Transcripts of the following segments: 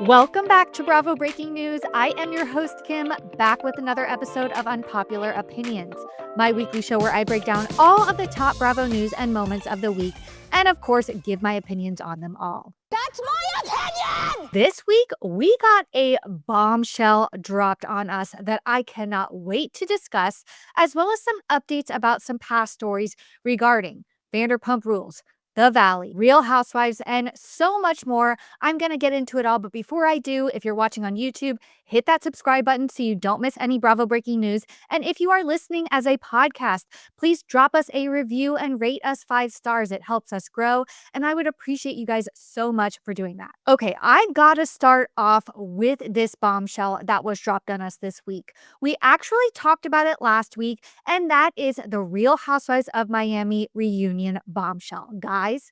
Welcome back to Bravo Breaking News. I am your host, Kim, back with another episode of Unpopular Opinions, my weekly show where I break down all of the top Bravo news and moments of the week, and of course, give my opinions on them all. That's my opinion! This week, we got a bombshell dropped on us that I cannot wait to discuss, as well as some updates about some past stories regarding Vanderpump Rules, The Valley, Real Housewives, and so much more. I'm going to get into it all, but before I do, if you're watching on YouTube, hit that subscribe button so you don't miss any Bravo Breaking News. And if you are listening as a podcast, please drop us a review and rate us 5 stars. It helps us grow, and I would appreciate you guys so much for doing that. Okay, I gotta start off with this bombshell that was dropped on us this week. We actually talked about it last week, and that is the Real Housewives of Miami reunion bombshell. Guys,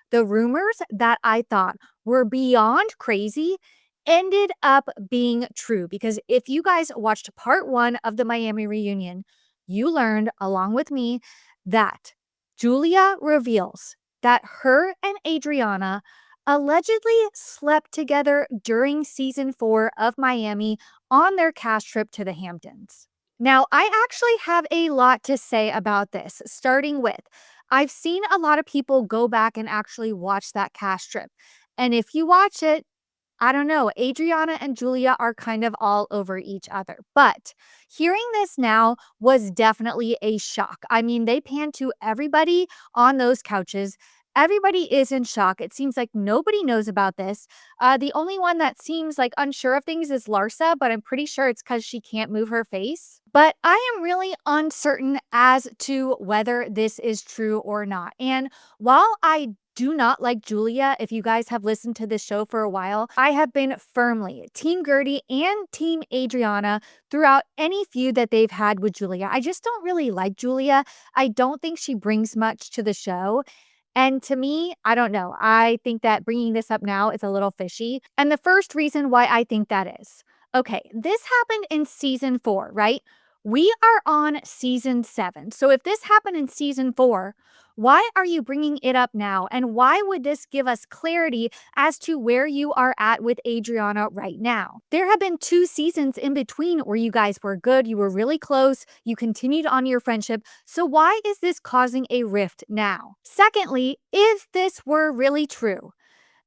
the rumors that I thought were beyond crazy ended up being true, because if you guys watched part 1 of the Miami reunion, you learned, along with me, that Julia reveals that her and Adriana allegedly slept together during season 4 of Miami on their cast trip to the Hamptons. Now, I actually have a lot to say about this, starting with I've seen a lot of people go back and actually watch that cast trip. And if you watch it, I don't know, Adriana and Julia are kind of all over each other. But hearing this now was definitely a shock. I mean, they panned to everybody on those couches. Everybody is in shock. It seems like nobody knows about this. The only one that seems like unsure of things is Larsa, but I'm pretty sure it's because she can't move her face. But I am really uncertain as to whether this is true or not. And while I do not like Julia, if you guys have listened to this show for a while, I have been firmly Team Gertie and Team Adriana throughout any feud that they've had with Julia. I just don't really like Julia. I don't think she brings much to the show. And to me, I don't know. I think that bringing this up now is a little fishy. And the first reason why I think that is, okay, this happened in season 4, right? We are on season 7. So if this happened in season 4, why are you bringing it up now? And why would this give us clarity as to where you are at with Adriana right now? There have been 2 seasons in between where you guys were good. You were really close. You continued on your friendship. So why is this causing a rift now? Secondly, if this were really true,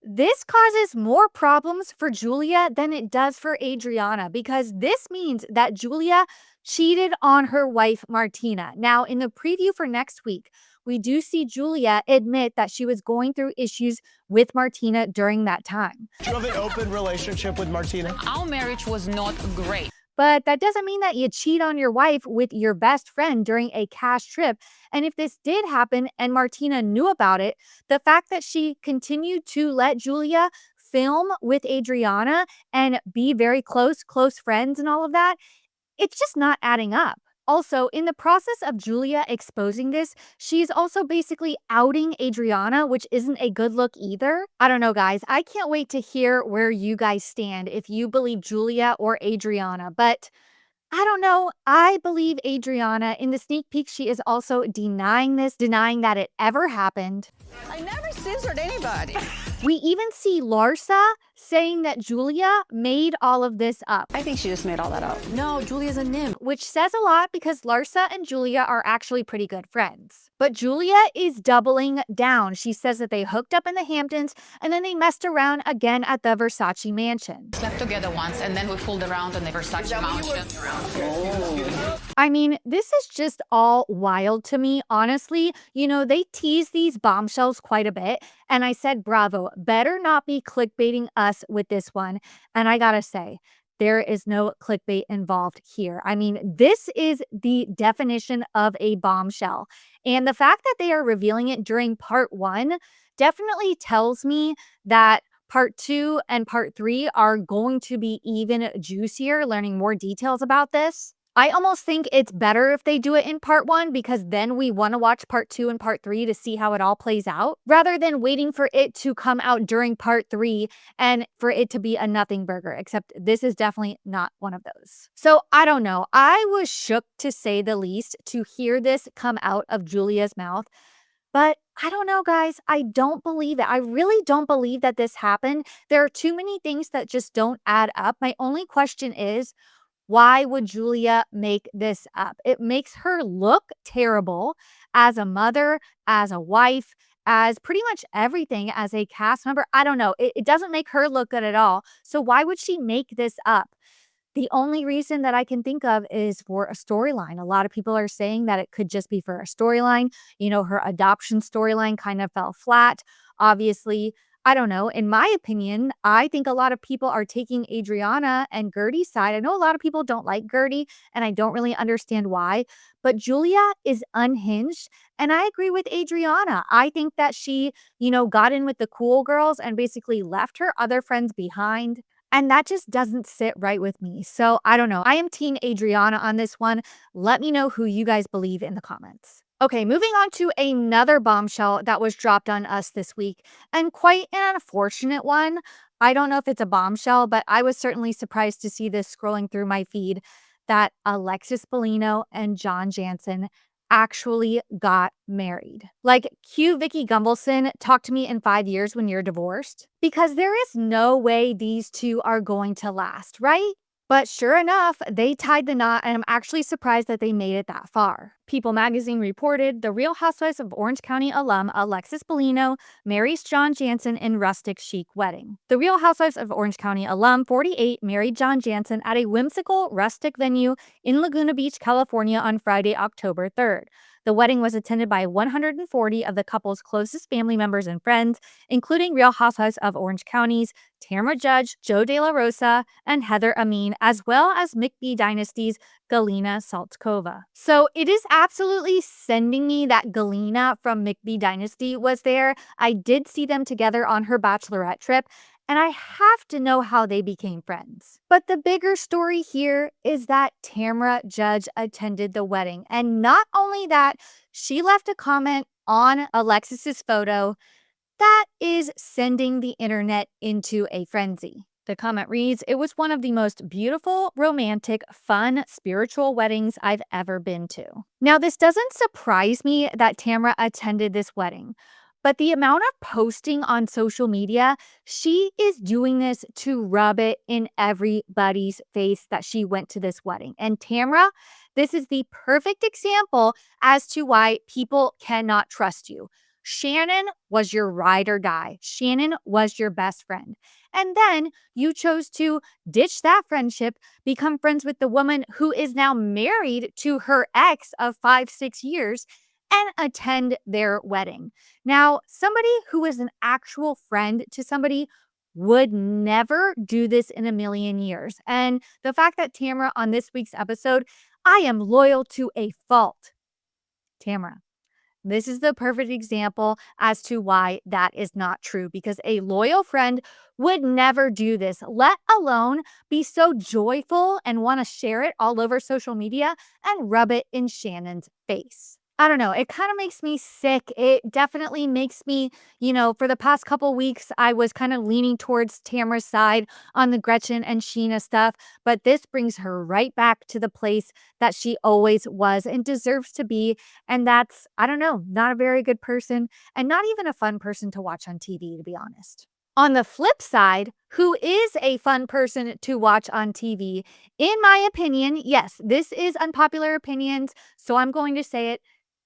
this causes more problems for Julia than it does for Adriana, because this means that Julia cheated on her wife, Martina. Now, in the preview for next week, we do see Julia admit that she was going through issues with Martina during that time. Do you have an open relationship with Martina? Our marriage was not great. But that doesn't mean that you cheat on your wife with your best friend during a cast trip. And if this did happen and Martina knew about it, the fact that she continued to let Julia film with Adriana and be very close friends and all of that, it's just not adding up. Also, in the process of Julia exposing this, she's also basically outing Adriana, which isn't a good look either. I don't know, guys. I can't wait to hear where you guys stand, if you believe Julia or Adriana. But I don't know. I believe Adriana. In the sneak peek, she is also denying this, denying that it ever happened. I never censored anybody. We even see Larsa saying that Julia made all of this up. I think she just made all that up. No, Julia's a nymph. Which says a lot, because Larsa and Julia are actually pretty good friends. But Julia is doubling down. She says that they hooked up in the Hamptons and then they messed around again at the Versace mansion. Slept together once and then we fooled around on the Versace mansion. I mean, this is just all wild to me, honestly. You know, they tease these bombshells quite a bit, and I said, Bravo, better not be clickbaiting us with this one. And I gotta say, there is no clickbait involved here. I mean, this is the definition of a bombshell. And the fact that they are revealing it during part 1 definitely tells me that part 2 and part 3 are going to be even juicier, learning more details about this. I almost think it's better if they do it in part 1, because then we want to watch part 2 and part 3 to see how it all plays out, rather than waiting for it to come out during part 3 and for it to be a nothing burger, except this is definitely not one of those. So I don't know. I was shook, to say the least, to hear this come out of Julia's mouth. But I don't know, guys. I don't believe it. I really don't believe that this happened. There are too many things that just don't add up. My only question is, why would Julia make this up? It makes her look terrible as a mother, as a wife, as pretty much everything, as a cast member. I don't know. It doesn't make her look good at all. So why would she make this up? The only reason that I can think of is for a storyline. A lot of people are saying that it could just be for a storyline. Her adoption storyline kind of fell flat. Obviously, I don't know. In my opinion, I think a lot of people are taking Adriana and Gertie's side. I know a lot of people don't like Gertie, and I don't really understand why. But Julia is unhinged, and I agree with Adriana. I think that she, got in with the cool girls and basically left her other friends behind. And that just doesn't sit right with me. So I don't know. I am Team Adriana on this one. Let me know who you guys believe in the comments. Okay, moving on to another bombshell that was dropped on us this week, and quite an unfortunate one. I don't know if it's a bombshell, but I was certainly surprised to see this scrolling through my feed that Alexis Bellino and John Jansen actually got married. Like, cue Vicky Gumbelson, talk to me in 5 years when you're divorced. Because there is no way these two are going to last, right? But sure enough, they tied the knot, and I'm actually surprised that they made it that far. People magazine reported the Real Housewives of Orange County alum Alexis Bellino marries John Jansen in rustic chic wedding. The Real Housewives of Orange County alum 48 married John Jansen at a whimsical rustic venue in Laguna Beach, California on Friday, October 3rd. The wedding was attended by 140 of the couple's closest family members and friends, including Real Housewives of Orange County's Tamra Judge, Joe De La Rosa, and Heather Amin, as well as McBee Dynasty's Galina Saltkova. So it is absolutely sending me that Galina from McBee Dynasty was there. I did see them together on her bachelorette trip, and I have to know how they became friends. But the bigger story here is that Tamra Judge attended the wedding. And not only that, she left a comment on Alexis's photo that is sending the internet into a frenzy. The comment reads, "It was one of the most beautiful, romantic, fun, spiritual weddings I've ever been to." Now, this doesn't surprise me that Tamra attended this wedding, but the amount of posting on social media, she is doing this to rub it in everybody's face that she went to this wedding. And Tamra, this is the perfect example as to why people cannot trust you. Shannon was your ride or die. Shannon was your best friend. And then you chose to ditch that friendship, become friends with the woman who is now married to her ex of 5-6 years, and attend their wedding. Now, somebody who is an actual friend to somebody would never do this in a million years. And the fact that Tamra on this week's episode, I am loyal to a fault. Tamra, this is the perfect example as to why that is not true, because a loyal friend would never do this, let alone be so joyful and want to share it all over social media and rub it in Shannon's face. I don't know. It kind of makes me sick. It definitely makes me, for the past couple weeks, I was kind of leaning towards Tamra's side on the Gretchen and Scheana stuff, but this brings her right back to the place that she always was and deserves to be. And that's, I don't know, not a very good person and not even a fun person to watch on TV, to be honest. On the flip side, who is a fun person to watch on TV? In my opinion, yes, this is unpopular opinions, so I'm going to say it.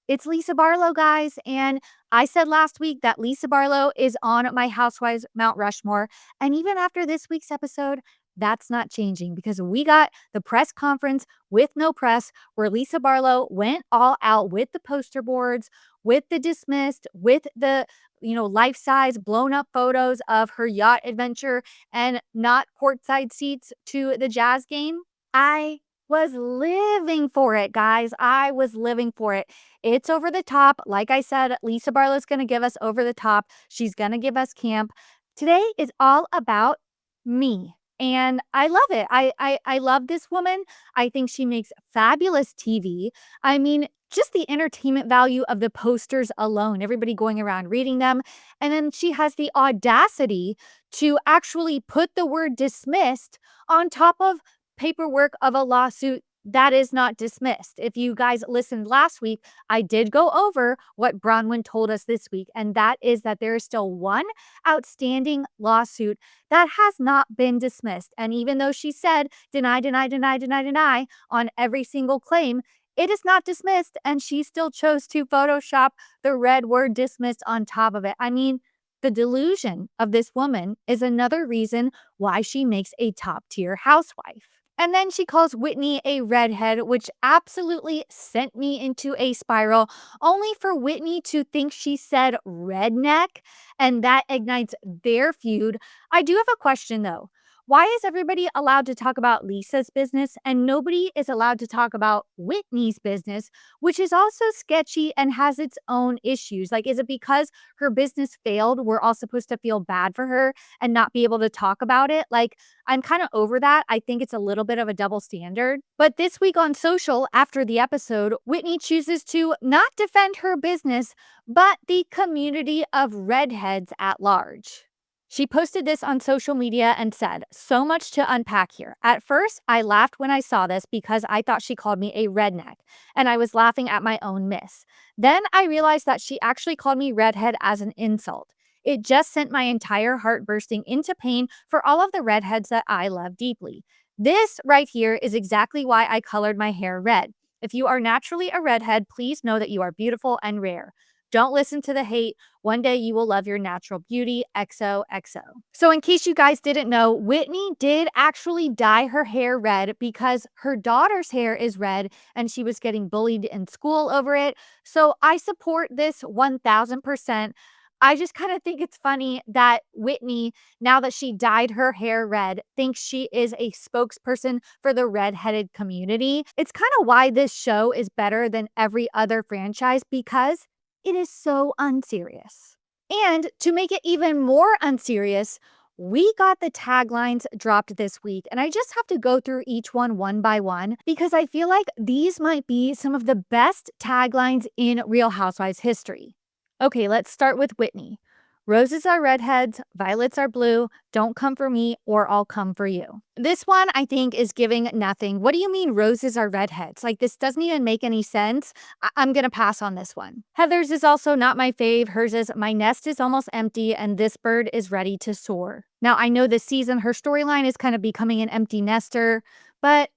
It's Lisa Barlow, guys. And I said last week that Lisa Barlow is on my Housewives Mount Rushmore. And even after this week's episode, that's not changing, because we got the press conference with no press where Lisa Barlow went all out with the poster boards, with the dismissed, with the life-size blown up photos of her yacht adventure and not courtside seats to the Jazz game. I was living for it, guys. I was living for it. It's over the top. Like I said, Lisa Barlow's going to give us over the top. She's going to give us camp. Today is all about me. And I love it. I love this woman. I think she makes fabulous TV. I mean, just the entertainment value of the posters alone, everybody going around reading them. And then she has the audacity to actually put the word dismissed on top of paperwork of a lawsuit that is not dismissed. If you guys listened last week, I did go over what Bronwyn told us this week, and that is that there is still one outstanding lawsuit that has not been dismissed. And even though she said deny, deny, deny, deny, deny on every single claim, it is not dismissed, and she still chose to Photoshop the red word dismissed on top of it. I mean, the delusion of this woman is another reason why she makes a top tier housewife. And then she calls Whitney a redhead, which absolutely sent me into a spiral, only for Whitney to think she said redneck, and that ignites their feud. I do have a question though. Why is everybody allowed to talk about Lisa's business and nobody is allowed to talk about Whitney's business, which is also sketchy and has its own issues? Like, is it because her business failed, we're all supposed to feel bad for her and not be able to talk about it? Like, I'm kind of over that. I think it's a little bit of a double standard. But this week on social, after the episode, Whitney chooses to not defend her business, but the community of redheads at large. She posted this on social media and said, "So much to unpack here. At first, I laughed when I saw this because I thought she called me a redneck, and I was laughing at my own miss. Then I realized that she actually called me redhead as an insult. It just sent my entire heart bursting into pain for all of the redheads that I love deeply. This right here is exactly why I colored my hair red. If you are naturally a redhead, please know that you are beautiful and rare. Don't listen to the hate. One day you will love your natural beauty. XOXO." So in case you guys didn't know, Whitney did actually dye her hair red because her daughter's hair is red and she was getting bullied in school over it. So I support this 1000%. I just kind of think it's funny that Whitney, now that she dyed her hair red, thinks she is a spokesperson for the redheaded community. It's kind of why this show is better than every other franchise, because it is so unserious. And to make it even more unserious, we got the taglines dropped this week, and I just have to go through each one by one because I feel like these might be some of the best taglines in Real Housewives history. Okay, let's start with Whitney. "Roses are redheads, violets are blue, don't come for me or I'll come for you." This one I think is giving nothing. What do you mean roses are redheads? Like, this doesn't even make any sense. I'm gonna pass on this one. Heather's is also not my fave. Hers is, "My nest is almost empty and this bird is ready to soar." Now I know this season her storyline is kind of becoming an empty nester, but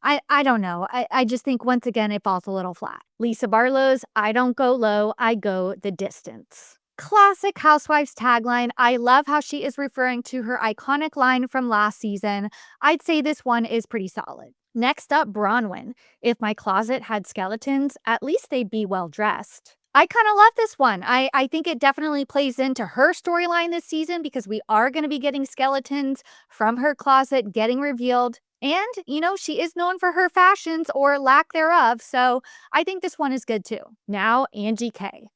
I don't know. I just think once again it falls a little flat. Lisa Barlow's, "I don't go low, I go the distance." Classic Housewives tagline. I love how she is referring to her iconic line from last season. I'd say this one is pretty solid. Next up, Bronwyn. "If my closet had skeletons, at least they'd be well dressed." I kind of love this one. I think it definitely plays into her storyline this season because we are going to be getting skeletons from her closet getting revealed. And, you know, she is known for her fashions or lack thereof. So I think this one is good too. Now, Angie K.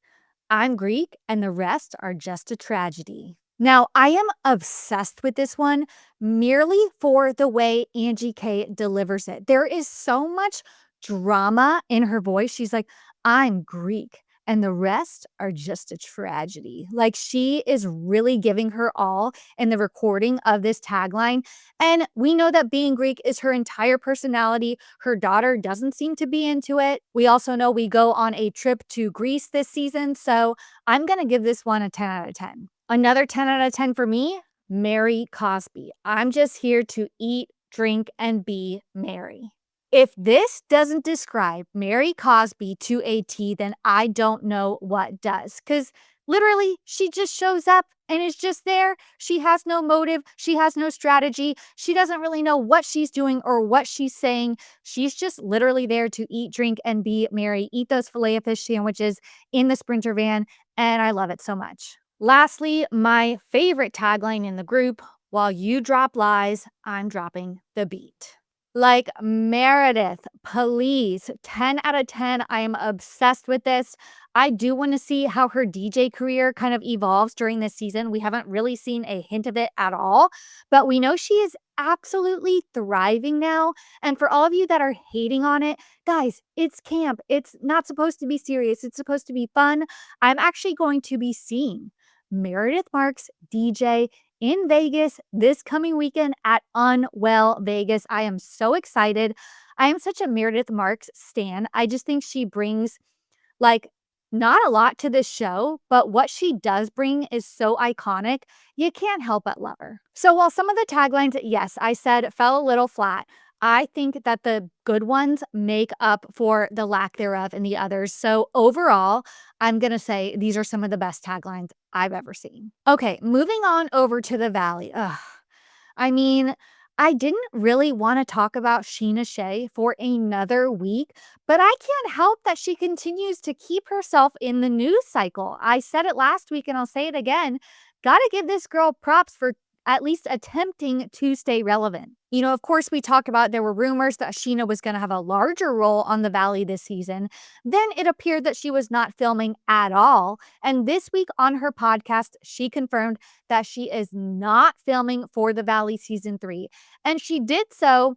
"I'm Greek and the rest are just a tragedy." Now, I am obsessed with this one merely for the way Angie K delivers it. There is so much drama in her voice. She's like, "I'm Greek and the rest are just a tragedy." Like, she is really giving her all in the recording of this tagline. And we know that being Greek is her entire personality. Her daughter doesn't seem to be into it. We also know we go on a trip to Greece this season. So I'm going to give this one a 10 out of 10. Another 10 out of 10 for me, Mary Cosby. "I'm just here to eat, drink, and be merry." If this doesn't describe Mary Cosby to a T, then I don't know what does. Because literally, she just shows up and is just there. She has no motive. She has no strategy. She doesn't really know what she's doing or what she's saying. She's just literally there to eat, drink, and be merry. Eat those Filet-O-Fish sandwiches in the Sprinter van. And I love it so much. Lastly, my favorite tagline in the group, "While you drop lies, I'm dropping the beat." Like, Meredith, please, 10 out of 10. I am obsessed with this. I do want to see how her DJ career kind of evolves during this season. We haven't really seen a hint of it at all, but we know she is absolutely thriving now. And for all of you that are hating on it, guys, it's camp. It's not supposed to be serious. It's supposed to be fun. I'm actually going to be seeing Meredith Marks DJ in Vegas this coming weekend at Unwell Vegas. I am so excited. I am such a Meredith Marks stan. I just think she brings like not a lot to this show, but what she does bring is so iconic, you can't help but love her. So while some of the taglines, yes, I said fell a little flat, I think that the good ones make up for the lack thereof in the others. So overall, I'm going to say these are some of the best taglines I've ever seen. Okay, moving on over to the Valley. Ugh. I mean, I didn't really want to talk about Scheana Shay for another week, but I can't help that she continues to keep herself in the news cycle. I said it last week and I'll say it again. Gotta give this girl props for at least attempting to stay relevant. You know, of course, we talked about there were rumors that Scheana was going to have a larger role on The Valley this season. Then it appeared that she was not filming at all. And this week on her podcast, she confirmed that she is not filming for The Valley season 3. And she did so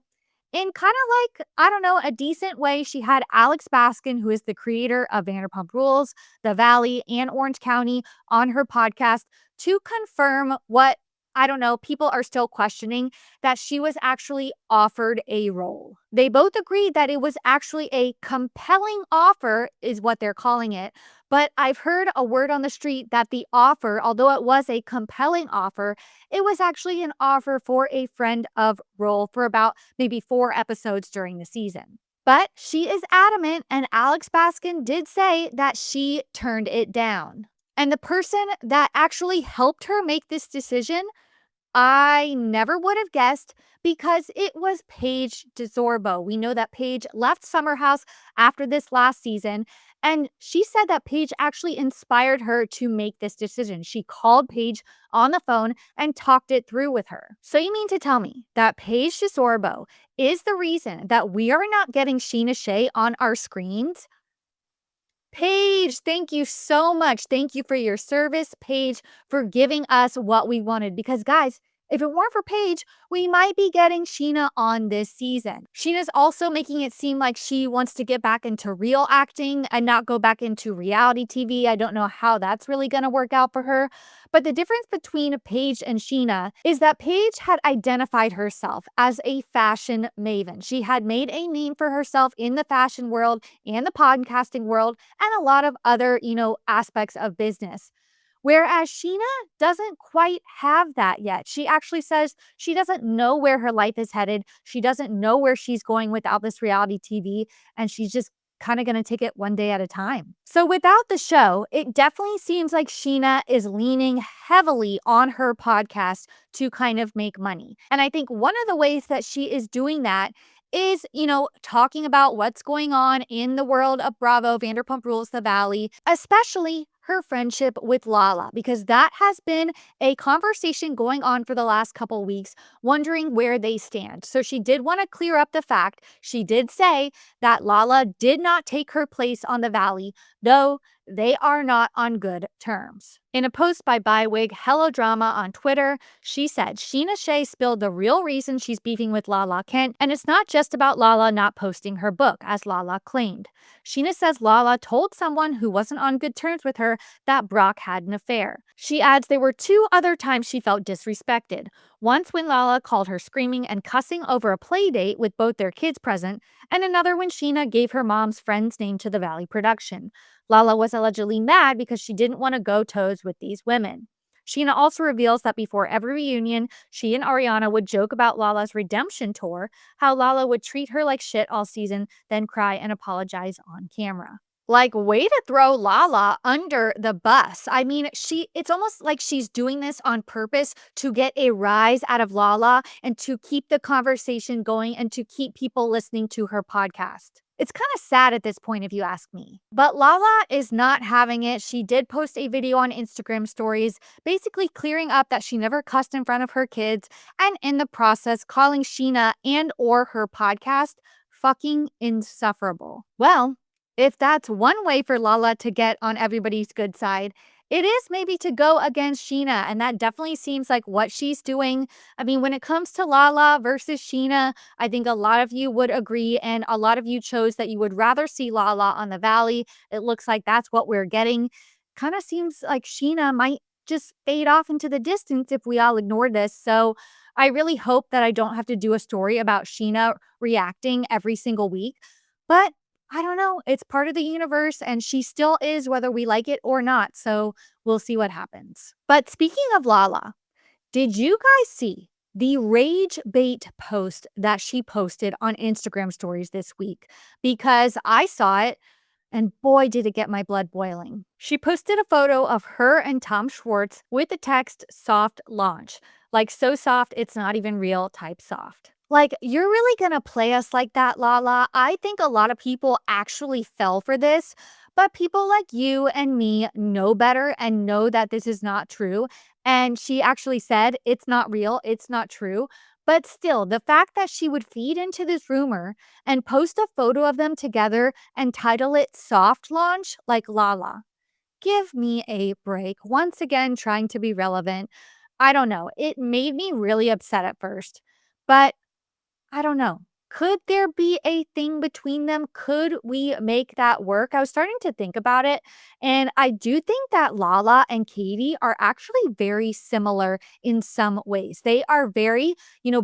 in kind of like, I don't know, a decent way. She had Alex Baskin, who is the creator of Vanderpump Rules, The Valley, and Orange County, on her podcast to confirm what, I don't know, people are still questioning, that she was actually offered a role. They both agreed that it was actually a compelling offer, is what they're calling it. But I've heard a word on the street that the offer, although it was a compelling offer, it was actually an offer for a friend of role for about maybe 4 episodes during the season. But she is adamant, and Alex Baskin did say that she turned it down. And the person that actually helped her make this decision, I never would have guessed, because it was Paige DeSorbo. We know that Paige left Summer House after this last season, and she said that Paige actually inspired her to make this decision. She called Paige on the phone and talked it through with her. So you mean to tell me that Paige DeSorbo is the reason that we are not getting Scheana Shay on our screens? Paige, thank you so much. Thank you for your service, Paige, for giving us what we wanted. Because, guys, if it weren't for Paige, we might be getting Scheana on this season. Sheena's also making it seem like she wants to get back into real acting and not go back into reality TV. I don't know how that's really going to work out for her. But the difference between Paige and Scheana is that Paige had identified herself as a fashion maven. She had made a name for herself in the fashion world and the podcasting world and a lot of other, aspects of business. Whereas Scheana doesn't quite have that yet. She actually says she doesn't know where her life is headed. She doesn't know where she's going without this reality TV, and she's just kind of going to take it one day at a time. So without the show, it definitely seems like Scheana is leaning heavily on her podcast to kind of make money. And I think one of the ways that she is doing that is, talking about what's going on in the world of Bravo, Vanderpump Rules, The Valley, especially her friendship with Lala, because that has been a conversation going on for the last couple weeks, wondering where they stand. So she did want to clear up the fact. She did say that Lala did not take her place on The Valley, though they are not on good terms. In a post by Bywig Hello Drama on Twitter, she said Scheana Shay spilled the real reason she's beefing with Lala Kent, and it's not just about Lala not posting her book, as Lala claimed. Scheana says Lala told someone who wasn't on good terms with her that Brock had an affair. She adds there were 2 other times she felt disrespected. Once when Lala called her screaming and cussing over a play date with both their kids present, and another when Scheana gave her mom's friend's name to the Valley production. Lala was allegedly mad because she didn't want to go toes with these women. Scheana also reveals that before every reunion, she and Ariana would joke about Lala's redemption tour, how Lala would treat her like shit all season, then cry and apologize on camera. Like, way to throw Lala under the bus. I mean, it's almost like she's doing this on purpose to get a rise out of Lala and to keep the conversation going and to keep people listening to her podcast. It's kind of sad at this point, if you ask me. But Lala is not having it. She did post a video on Instagram stories, basically clearing up that she never cussed in front of her kids, and in the process calling Scheana and or her podcast fucking insufferable. Well, if that's one way for Lala to get on everybody's good side, it is maybe to go against Scheana, and that definitely seems like what she's doing. I mean, when it comes to Lala versus Scheana, I think a lot of you would agree, and a lot of you chose that you would rather see Lala on The Valley. It looks like that's what we're getting. Kind of seems like Scheana might just fade off into the distance if we all ignore this. So I really hope that I don't have to do a story about Scheana reacting every single week. But I don't know. It's part of the universe and she still is, whether we like it or not. So we'll see what happens. But speaking of Lala, did you guys see the rage bait post that she posted on Instagram stories this week? Because I saw it and boy, did it get my blood boiling. She posted a photo of her and Tom Schwartz with the text soft launch. Like so soft, it's not even real type soft. Like, you're really gonna play us like that, Lala? I think a lot of people actually fell for this, but people like you and me know better and know that this is not true. And she actually said, it's not real, it's not true. But still, the fact that she would feed into this rumor and post a photo of them together and title it soft launch, like Lala. Give me a break. Once again, trying to be relevant. I don't know. It made me really upset at first, but I don't know. Could there be a thing between them? Could we make that work? I was starting to think about it. And I do think that Lala and Katie are actually very similar in some ways. They are very,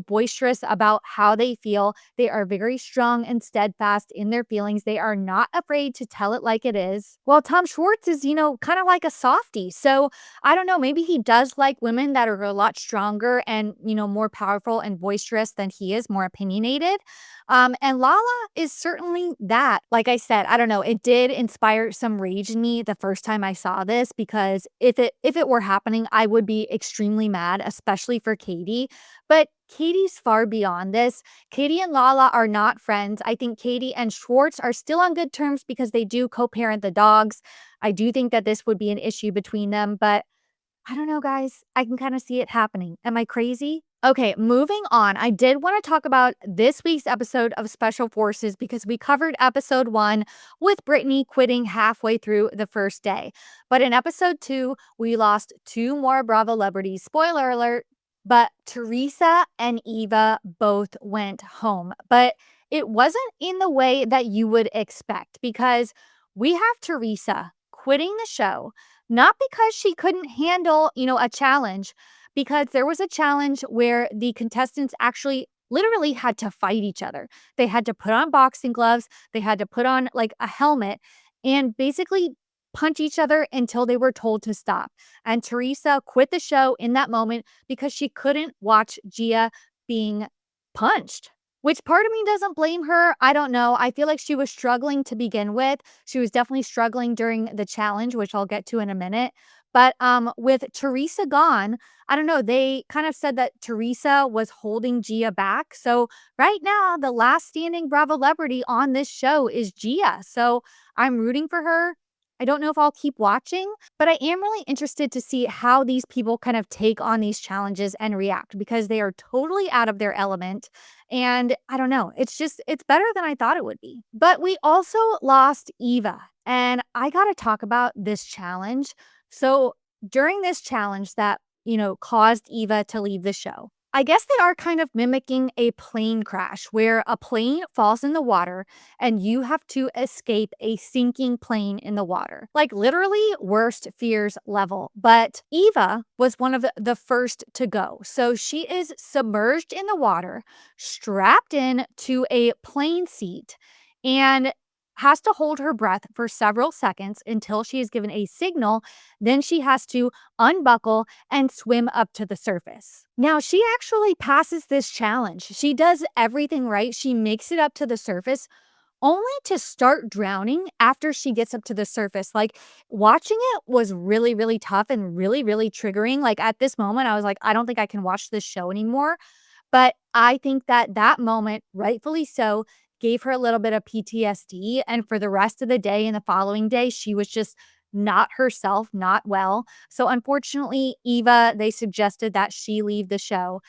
boisterous about how they feel. They are very strong and steadfast in their feelings. They are not afraid to tell it like it is. Well, Tom Schwartz is, kind of like a softie. So I don't know, maybe he does like women that are a lot stronger and, more powerful and boisterous than he is, more opinionated. And Lala is certainly that. Like I said, I don't know, it did inspire some rage in me the first time I saw this because if it were happening, I would be extremely mad, especially for Katie. But Katie's far beyond this. Katie and Lala are not friends. I think Katie and Schwartz are still on good terms because they do co-parent the dogs. I do think that this would be an issue between them, but I don't know, guys. I can kind of see it happening. Am I crazy? Okay, moving on. I did want to talk about this week's episode of Special Forces because we covered episode 1 with Brittany quitting halfway through the first day. But in episode 2, we lost 2 more Bravo celebrities. Spoiler alert. But Teresa and Eva both went home. But it wasn't in the way that you would expect because we have Teresa quitting the show, not because she couldn't handle, a challenge, because there was a challenge where the contestants actually literally had to fight each other. They had to put on boxing gloves, they had to put on like a helmet and basically punch each other until they were told to stop. And Teresa quit the show in that moment because she couldn't watch Gia being punched. Which part of me doesn't blame her? I don't know. I feel like she was struggling to begin with. She was definitely struggling during the challenge, which I'll get to in a minute. But with Teresa gone, I don't know. They kind of said that Teresa was holding Gia back. So right now, the last standing Bravo celebrity on this show is Gia. So I'm rooting for her. I don't know if I'll keep watching, but I am really interested to see how these people kind of take on these challenges and react because they are totally out of their element. And I don't know, it's better than I thought it would be. But we also lost Eva, and I got to talk about this challenge. So during this challenge that, caused Eva to leave the show, I guess they are kind of mimicking a plane crash where a plane falls in the water and you have to escape a sinking plane in the water. Like literally worst fears level. But Eva was one of the first to go. So she is submerged in the water, strapped in to a plane seat, and has to hold her breath for several seconds until she is given a signal. Then she has to unbuckle and swim up to the surface. Now, she actually passes this challenge. She does everything right. She makes it up to the surface only to start drowning after she gets up to the surface. Like, watching it was really, really tough and really, really triggering. Like, at this moment, I was like, I don't think I can watch this show anymore. But I think that that moment, rightfully so, gave her a little bit of PTSD. And for the rest of the day and the following day, she was just not herself, not well. So unfortunately, Eva, they suggested that she leave the show.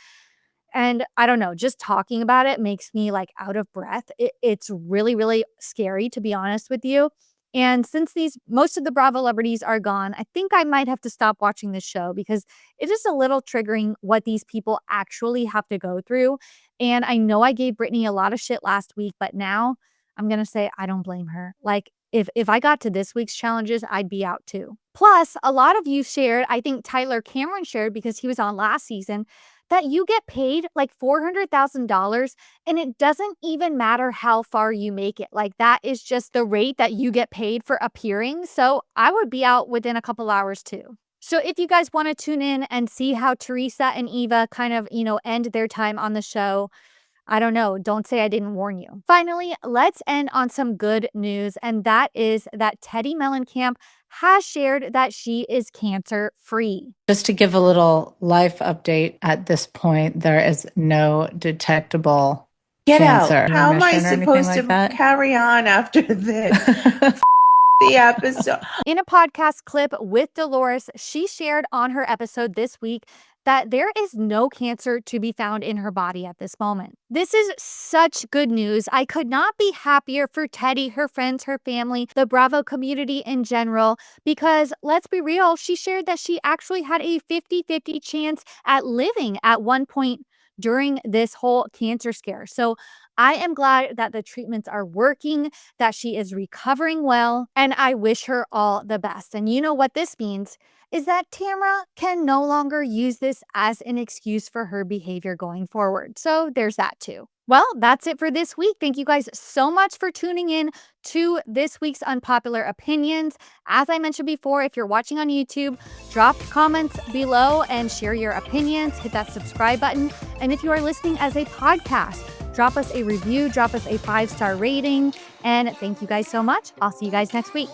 And I don't know, just talking about it makes me like out of breath. It's really, really scary, to be honest with you. And since most of the Bravo celebrities are gone, I think I might have to stop watching this show because it is a little triggering what these people actually have to go through. And I know I gave Brittany a lot of shit last week, but now I'm going to say I don't blame her. Like, If I got to this week's challenges, I'd be out too. Plus, a lot of you shared, I think Tyler Cameron shared because he was on last season, that you get paid like $400,000 and it doesn't even matter how far you make it. Like that is just the rate that you get paid for appearing. So I would be out within a couple hours too. So if you guys want to tune in and see how Teresa and Eva kind of, end their time on the show, I don't know. Don't say I didn't warn you. Finally, let's end on some good news, and that is that Teddi Mellencamp has shared that she is cancer-free. Just to give a little life update at this point, there is no detectable cancer. How am I remission or anything supposed like to that. carry on after this? The episode. In a podcast clip with Dolores, she shared on her episode this week that there is no cancer to be found in her body at this moment. This is such good news. I could not be happier for Teddi, her friends, her family, the Bravo community in general, because let's be real, she shared that she actually had a 50-50 chance at living at one point during this whole cancer scare. So I am glad that the treatments are working, that she is recovering well, and I wish her all the best. And you know what this means is that Tamra can no longer use this as an excuse for her behavior going forward. So there's that too. Well, that's it for this week. Thank you guys so much for tuning in to this week's Unpopular Opinions. As I mentioned before, if you're watching on YouTube, drop comments below and share your opinions. Hit that subscribe button. And if you are listening as a podcast, drop us a review, drop us a 5-star rating. And thank you guys so much. I'll see you guys next week.